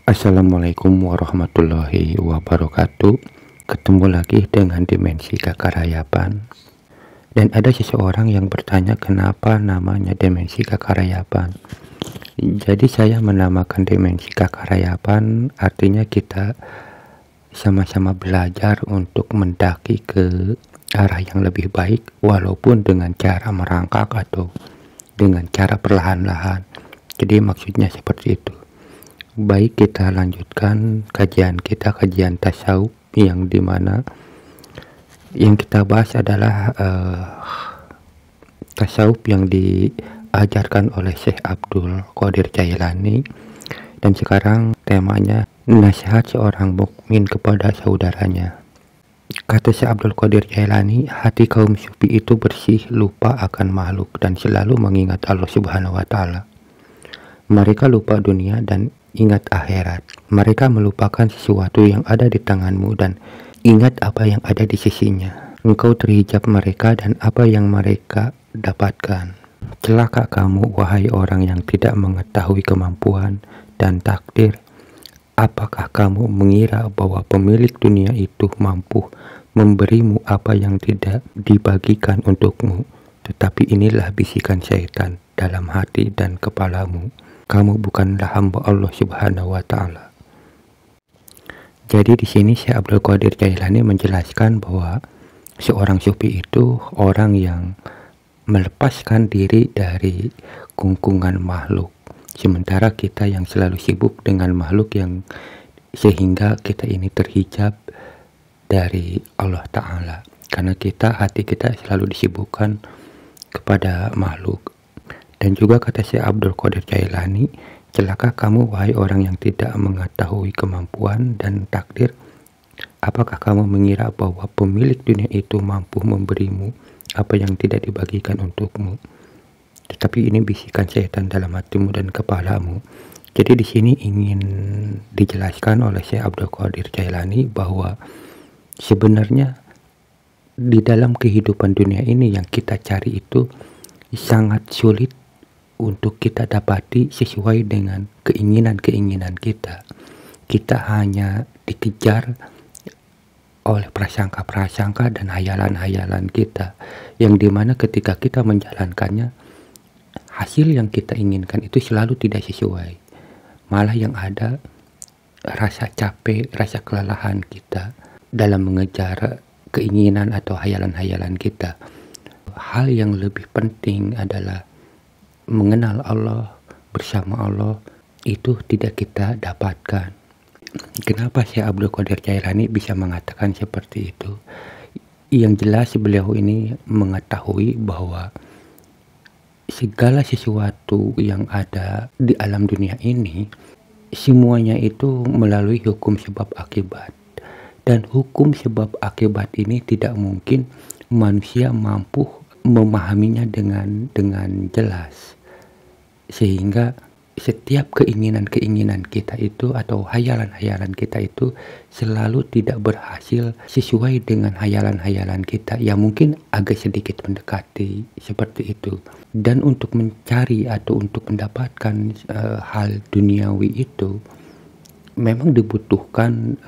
Assalamualaikum warahmatullahi wabarakatuh. Ketemu lagi dengan Dimensi Kakarayapan. Dan ada seseorang yang bertanya kenapa namanya Dimensi Kakarayapan. Jadi saya menamakan Dimensi Kakarayapan artinya kita sama-sama belajar untuk mendaki ke arah yang lebih baik, walaupun dengan cara merangkak atau dengan cara perlahan-lahan. Jadi maksudnya seperti itu. Baik, kita lanjutkan kajian kita, kajian tasawuf, yang dimana yang kita bahas adalah tasawuf yang diajarkan oleh Syekh Abdul Qadir Jailani. Dan sekarang temanya nasihat seorang mukmin kepada saudaranya. Kata Syekh Abdul Qadir Jailani, hati kaum sufi itu bersih, lupa akan makhluk dan selalu mengingat Allah Subhanahu wa Ta'ala. Mereka lupa dunia dan ingat akhirat. Mereka melupakan sesuatu yang ada di tanganmu dan ingat apa yang ada di sisinya. Engkau terhijab mereka dan apa yang mereka dapatkan. Celaka kamu, wahai orang yang tidak mengetahui kemampuan dan takdir. Apakah kamu mengira bahwa pemilik dunia itu mampu memberimu apa yang tidak dibagikan untukmu? Tetapi inilah bisikan syaitan dalam hati dan kepalamu. Kamu bukanlah hamba Allah Subhanahu wa Ta'ala. Jadi di sini Syekh Abdul Qadir Jailani menjelaskan bahwa seorang sufi itu orang yang melepaskan diri dari kungkungan makhluk. Sementara kita yang selalu sibuk dengan makhluk yang sehingga kita ini terhijab dari Allah Ta'ala. Karena hati kita selalu disibukkan kepada makhluk. Dan juga kata Syekh Abdul Qadir Jailani, celaka kamu wahai orang yang tidak mengetahui kemampuan dan takdir. Apakah kamu mengira bahwa pemilik dunia itu mampu memberimu apa yang tidak dibagikan untukmu? Tetapi ini bisikan setan dalam hatimu dan kepalamu. Jadi di sini ingin dijelaskan oleh Syekh Abdul Qadir Jailani bahwa sebenarnya di dalam kehidupan dunia ini yang kita cari itu sangat sulit untuk kita dapati sesuai dengan keinginan-keinginan kita. Kita hanya dikejar oleh prasangka-prasangka dan hayalan-hayalan kita, yang dimana ketika kita menjalankannya, hasil yang kita inginkan itu selalu tidak sesuai. Malah yang ada rasa capek, rasa kelelahan kita dalam mengejar keinginan atau hayalan-hayalan kita. Hal yang lebih penting adalah mengenal Allah, bersama Allah, itu tidak kita dapatkan. Kenapa Syekh Abdul Qadir Jailani bisa mengatakan seperti itu? Yang jelas beliau ini mengetahui bahwa segala sesuatu yang ada di alam dunia ini, semuanya itu melalui hukum sebab akibat. Dan hukum sebab akibat ini tidak mungkin manusia mampu memahaminya dengan jelas. Sehingga setiap keinginan-keinginan kita itu atau hayalan-hayalan kita itu selalu tidak berhasil sesuai dengan hayalan-hayalan kita yang mungkin agak sedikit mendekati seperti itu. Dan untuk mencari atau untuk mendapatkan hal duniawi itu memang dibutuhkan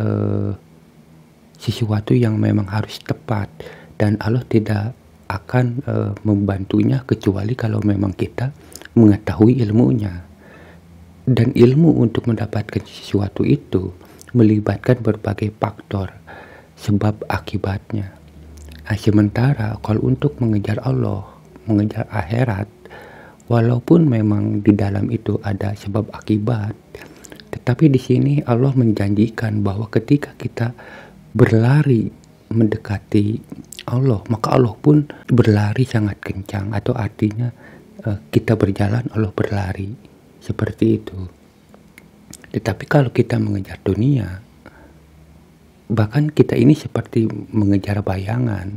sesuatu yang memang harus tepat, dan Allah tidak akan membantunya kecuali kalau memang kita mengetahui ilmunya. Dan ilmu untuk mendapatkan sesuatu itu melibatkan berbagai faktor sebab akibatnya. Nah, sementara kalau untuk mengejar Allah, mengejar akhirat, walaupun memang di dalam itu ada sebab akibat, tetapi di sini Allah menjanjikan bahwa ketika kita berlari mendekati Allah, maka Allah pun berlari sangat kencang, atau artinya kita berjalan, Allah berlari, seperti itu. Tetapi kalau kita mengejar dunia, bahkan kita ini seperti mengejar bayangan,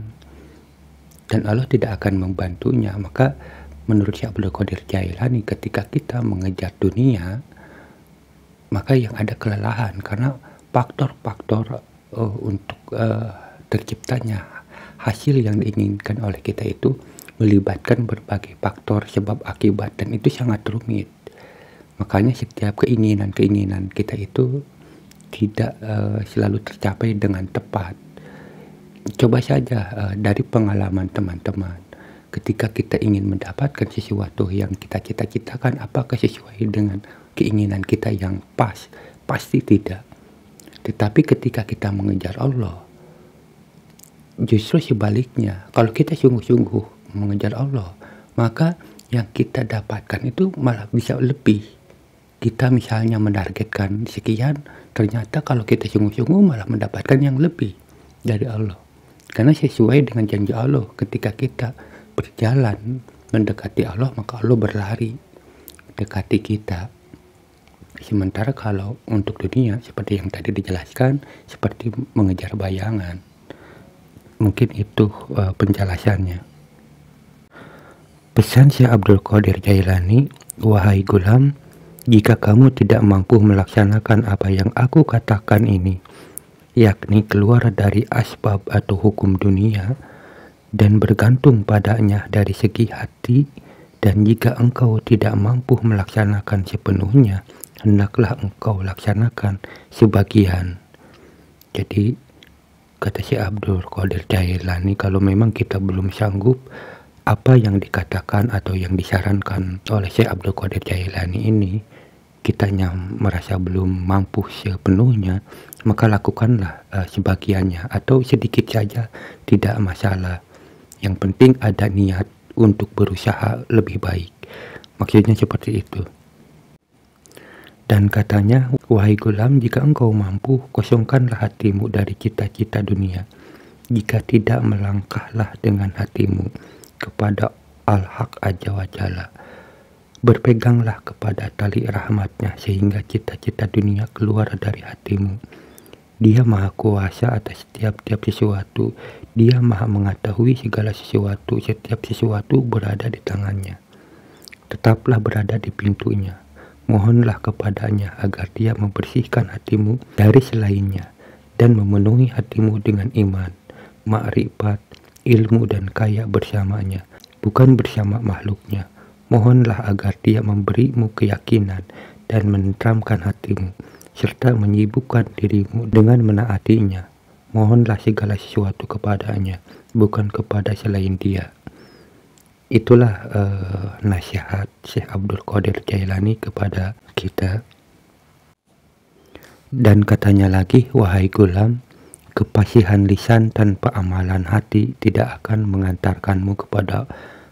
dan Allah tidak akan membantunya. Maka menurut Syekh Abdul Qadir Jailani, ketika kita mengejar dunia, maka yang ada kelelahan, karena faktor-faktor untuk terciptanya hasil yang diinginkan oleh kita itu melibatkan berbagai faktor sebab akibat, dan itu sangat rumit. Makanya setiap keinginan-keinginan kita itu tidak selalu tercapai dengan tepat. Coba saja dari pengalaman teman-teman, ketika kita ingin mendapatkan sesuatu yang kita cita-citakan, apakah sesuai dengan keinginan kita yang pas? Pasti tidak. Tetapi ketika kita mengejar Allah, justru sebaliknya, kalau kita sungguh-sungguh mengejar Allah, maka yang kita dapatkan itu malah bisa lebih. Kita misalnya menargetkan sekian, ternyata kalau kita sungguh-sungguh malah mendapatkan yang lebih dari Allah. Karena sesuai dengan janji Allah, ketika kita berjalan mendekati Allah, maka Allah berlari dekati kita. Sementara kalau untuk dunia, seperti yang tadi dijelaskan, seperti mengejar bayangan. Mungkin itu penjelasannya. Pesan Syekh Abdul Qadir Jailani, wahai gulam, jika kamu tidak mampu melaksanakan apa yang aku katakan ini, yakni keluar dari asbab atau hukum dunia dan bergantung padanya dari segi hati, dan jika engkau tidak mampu melaksanakan sepenuhnya, hendaklah engkau laksanakan sebagian. Jadi kata Syekh Abdul Qadir Jailani, kalau memang kita belum sanggup apa yang dikatakan atau yang disarankan oleh Syekh Abdul Qadir Jailani ini, kitanya merasa belum mampu sepenuhnya, maka lakukanlah sebagiannya atau sedikit saja, tidak masalah. Yang penting ada niat untuk berusaha lebih baik. Maksudnya seperti itu. Dan katanya, wahai gulam, jika engkau mampu, kosongkanlah hatimu dari cita-cita dunia. Jika tidak, melangkahlah dengan hatimu kepada Al-Haq Azza wa Jalla. Berpeganglah kepada tali rahmatnya sehingga cita-cita dunia keluar dari hatimu. Dia maha kuasa atas setiap sesuatu. Dia maha mengetahui segala sesuatu. Setiap sesuatu berada di tangannya. Tetaplah berada di pintunya. Mohonlah kepadanya agar dia membersihkan hatimu dari selainnya dan memenuhi hatimu dengan iman, makrifat, ilmu dan kaya bersamanya, bukan bersama makhluknya. Mohonlah agar dia memberimu keyakinan dan menenteramkan hatimu, serta menyibukkan dirimu dengan menaatinya. Mohonlah segala sesuatu kepadanya, bukan kepada selain dia. Itulah nasihat Syekh Abdul Qadir Jailani kepada kita. Dan katanya lagi, wahai gulam, kepasihan lisan tanpa amalan hati tidak akan mengantarkanmu kepada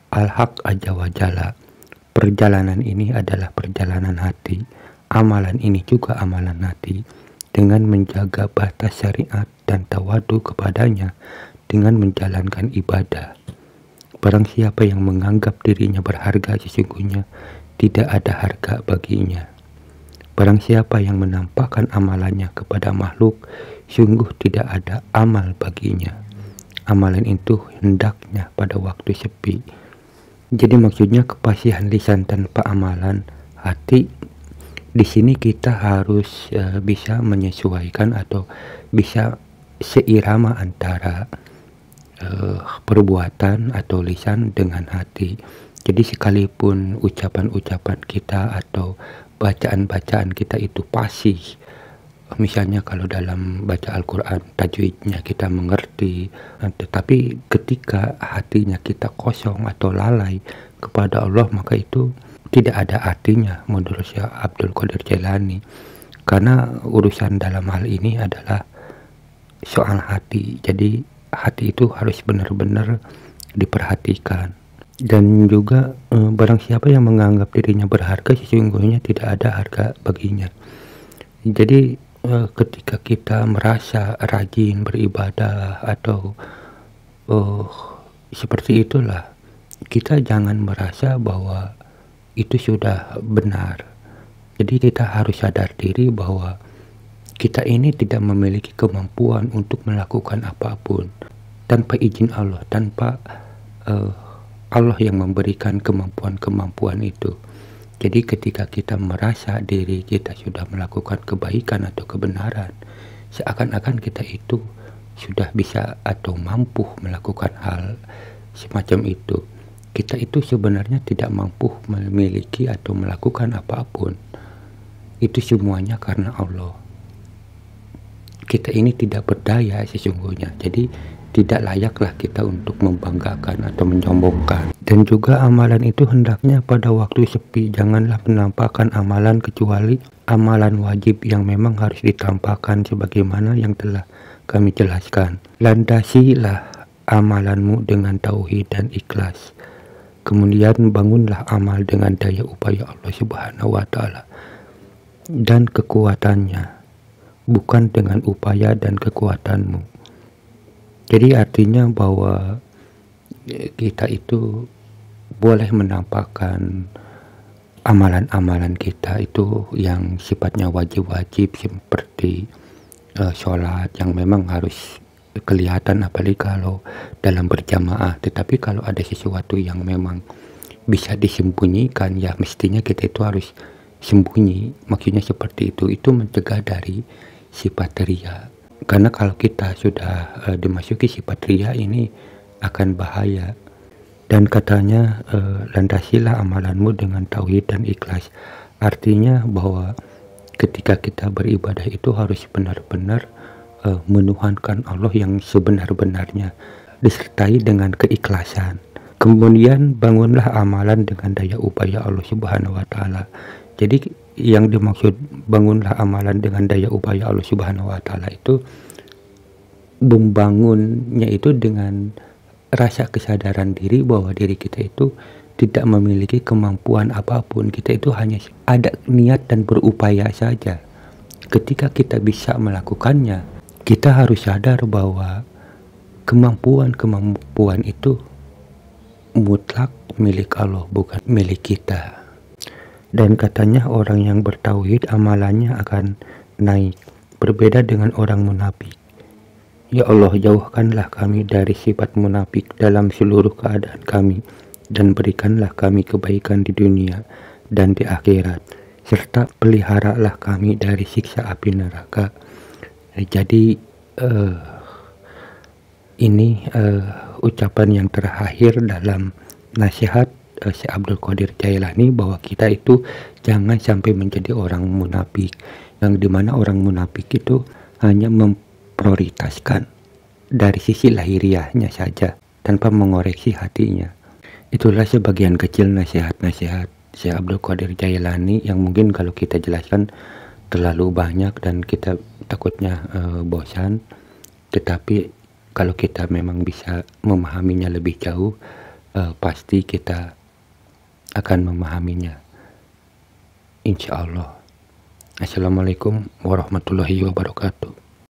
Al-Haq Azza wa Jalla. Perjalanan ini adalah perjalanan hati. Amalan ini juga amalan hati. Dengan menjaga batas syariat dan tawadu kepadanya, dengan menjalankan ibadah. Barang siapa yang menganggap dirinya berharga, sesungguhnya tidak ada harga baginya. Barang siapa yang menampakkan amalannya kepada makhluk, sungguh tidak ada amal baginya. Amalan itu hendaknya pada waktu sepi. Jadi maksudnya kepasihan lisan tanpa amalan hati. Di sini kita harus bisa menyesuaikan atau bisa seirama antara perbuatan atau lisan dengan hati. Jadi sekalipun ucapan-ucapan kita atau bacaan-bacaan kita itu fasih, misalnya kalau dalam baca Al-Quran tajwidnya kita mengerti, tetapi ketika hatinya kita kosong atau lalai kepada Allah, maka itu tidak ada artinya menurut Syekh Abdul Qadir Jailani. Karena urusan dalam hal ini adalah soal hati. Jadi hati itu harus benar-benar diperhatikan. Dan juga barang siapa yang menganggap dirinya berharga, sesungguhnya tidak ada harga baginya. Jadi ketika kita merasa rajin beribadah atau seperti itulah, kita jangan merasa bahwa itu sudah benar. Jadi kita harus sadar diri bahwa kita ini tidak memiliki kemampuan untuk melakukan apapun tanpa izin Allah, tanpa Allah yang memberikan kemampuan-kemampuan itu. Jadi ketika kita merasa diri kita sudah melakukan kebaikan atau kebenaran, seakan-akan kita itu sudah bisa atau mampu melakukan hal semacam itu. Kita itu sebenarnya tidak mampu memiliki atau melakukan apapun. itu semuanya karena Allah. Kita ini tidak berdaya sesungguhnya, jadi tidak layaklah kita untuk membanggakan atau menyombongkan. Dan juga amalan itu hendaknya pada waktu sepi, janganlah menampakkan amalan kecuali amalan wajib yang memang harus ditampakkan sebagaimana yang telah kami jelaskan. Landasilah amalanmu dengan tauhid dan ikhlas. Kemudian bangunlah amal dengan daya upaya Allah Subhanahu wa Ta'ala dan kekuatannya, bukan dengan upaya dan kekuatanmu. Jadi artinya bahwa kita itu boleh menampakkan amalan-amalan kita itu yang sifatnya wajib-wajib seperti sholat yang memang harus kelihatan, apalagi kalau dalam berjamaah. Tetapi kalau ada sesuatu yang memang bisa disembunyikan, ya mestinya kita itu harus sembunyi. Maksudnya seperti itu mencegah dari sifat ria. Karena kalau kita sudah dimasuki sifat ria ini akan bahaya. Dan katanya landasilah amalanmu dengan tauhid dan ikhlas. Artinya bahwa ketika kita beribadah itu harus benar-benar menuhankan Allah yang sebenar-benarnya, disertai dengan keikhlasan. Kemudian bangunlah amalan dengan daya upaya Allah Subhanahu wa Ta'ala. Jadi yang dimaksud bangunlah amalan dengan daya upaya Allah Subhanahu wa Ta'ala itu membangunnya itu dengan rasa kesadaran diri bahwa diri kita itu tidak memiliki kemampuan apapun. Kita itu hanya ada niat dan berupaya saja. Ketika kita bisa melakukannya, kita harus sadar bahwa kemampuan itu mutlak milik Allah, bukan milik kita. Dan katanya orang yang bertauhid amalannya akan naik, berbeda dengan orang munafik. Ya Allah, jauhkanlah kami dari sifat munafik dalam seluruh keadaan kami, dan berikanlah kami kebaikan di dunia dan di akhirat, serta peliharalah kami dari siksa api neraka. Jadi ini ucapan yang terakhir dalam nasihat Syekh Abdul Qadir Jailani, bahwa kita itu jangan sampai menjadi orang munafik, yang dimana orang munafik itu hanya memprioritaskan dari sisi lahiriahnya saja tanpa mengoreksi hatinya. Itulah sebagian kecil nasihat-nasihat Syekh Abdul Qadir Jailani yang mungkin kalau kita jelaskan terlalu banyak dan kita takutnya bosan. Tetapi kalau kita memang bisa memahaminya lebih jauh, pasti kita akan memahaminya, insya Allah. Assalamualaikum warahmatullahi wabarakatuh.